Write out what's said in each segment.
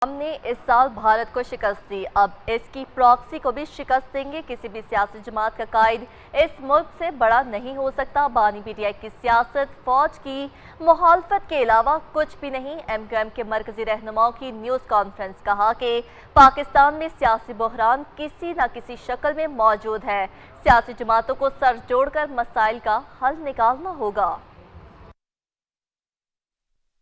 हम ने इस साल भारत को शिकस्त दी, अब इसकी प्रॉक्सी को भी शिकस्त देंगे। किसी भी सियासी जमात का कायद इस मुल्क से बड़ा नहीं हो सकता। बानी पीटीआई की सियासत फौज की मुखालफत के अलावा कुछ भी नहीं। एमक्यूएम के मरकजी रहनुमाओं की न्यूज़ कॉन्फ्रेंस, कहा कि पाकिस्तान में सियासी बहरान किसी न किसी शक्ल में मौजूद है। सियासी जमातों को सर जोड़कर मसाइल का हल निकालना होगा।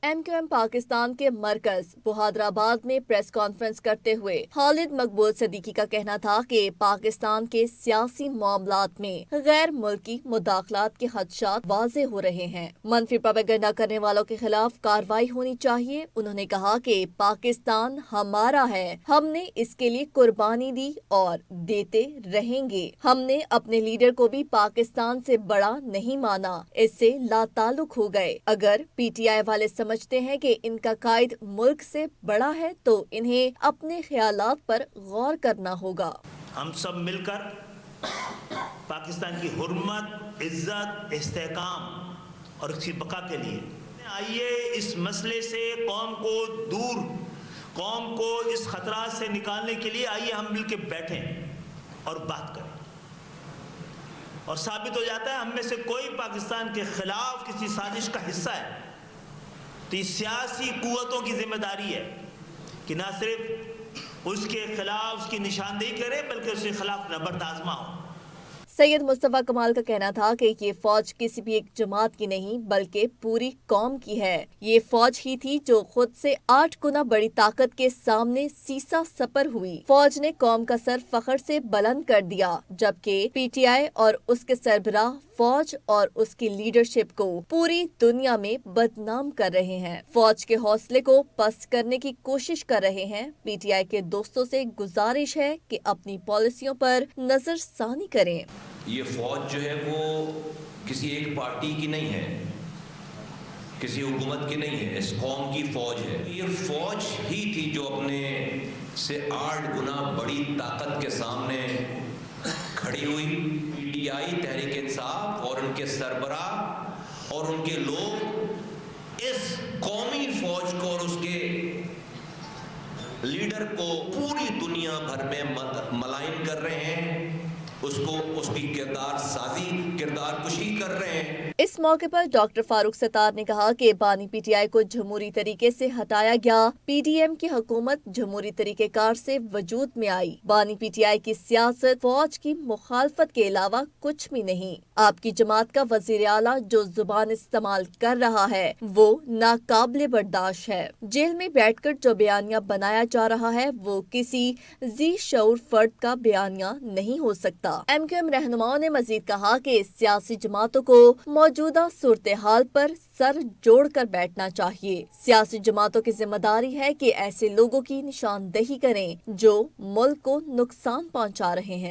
एमक्यूएम पाकिस्तान के मरकज बहादुराबाद में प्रेस कॉन्फ्रेंस करते हुए खालिद मकबूल सदीकी का कहना था कि पाकिस्तान के सियासी मामलात में गैर मुल्की मुदाखलात के खदशात वाज़े हो रहे हैं। मनफी प्रोपेगेंडा करने वालों के खिलाफ कार्रवाई होनी चाहिए। उन्होंने कहा कि पाकिस्तान हमारा है, हमने इसके लिए कुर्बानी दी और देते रहेंगे। हमने अपने लीडर को भी पाकिस्तान से बड़ा नहीं माना, इससे लाताल्लुक हो गए। अगर पीटीआई वाले समझते हैं कि इनका कायद मुल्क से बड़ा है तो इन्हें अपने ख्यालात पर गौर करना होगा। हम सब मिलकर पाकिस्तान की हुर्मत, इज्जत, इस्तेहकाम और उसकी बका के लिए आइए इस मसले से कौम को इस खतरा से निकालने के लिए आइए हम मिलकर बैठें और बात करें। और साबित हो जाता है हम में से कोई पाकिस्तान के खिलाफ किसी साजिश का हिस्सा है तो इस सियासी कुव्वतों की जिम्मेदारी है कि ना सिर्फ उसके खिलाफ उसकी निशानदेही करे बल्कि उसके खिलाफ नबर्द आजमा हो। सैयद मुस्तफा कमाल का कहना था कि ये फौज किसी भी एक जमात की नहीं बल्कि पूरी कौम की है। ये फौज ही थी जो खुद से 8 गुना बड़ी ताकत के सामने सीसा सपर हुई। फौज ने कौम का सर फख्र से बुलंद कर दिया, जबकि पीटीआई और उसके सरबराह फौज और उसकी लीडरशिप को पूरी दुनिया में बदनाम कर रहे हैं। फौज के हौसले को पस्त करने की कोशिश कर रहे हैं। पीटीआई के दोस्तों से गुजारिश है कि अपनी पॉलिसियों पर नजरसानी करें। ये फौज जो है वो किसी एक पार्टी की नहीं है, किसी हुकूमत की नहीं है, इस कौम की फौज है। ये फौज ही थी जो अपने से 8 गुना बड़ी ताकत के सामने खड़ी हुई। पीटीआई, तहरीक इंसाफ और उनके सरबराह और उनके लोग इस कौमी फौज को और उसके लीडर को पूरी दुनिया भर में मलाइन कर रहे हैं, उसकी किरदार कुशी कर रहे हैं। इस मौके पर डॉक्टर फारूक सत्तार ने कहा कि बानी पीटीआई को जमहूरी तरीके से हटाया गया। पीडीएम की हुकूमत जमहूरी तरीकेकार से वजूद में आई। बानी पीटीआई की सियासत फौज की मुखालफत के अलावा कुछ भी नहीं। आपकी जमात का वजीर आला जो जुबान इस्तेमाल कर रहा है वो नाकाबिले बर्दाश्त है। जेल में बैठकर जो बयानिया बनाया जा रहा है वो किसी जी शऊर फर्द का बयानिया नहीं हो सकता। एमक्यूएम रहनुमाओं ने मजीद कहा कि सियासी जमातों को मौजूदा सूरत हाल पर सर जोड़कर बैठना चाहिए। सियासी जमातों की जिम्मेदारी है कि ऐसे लोगों की निशानदेही करें जो मुल्क को नुकसान पहुंचा रहे हैं।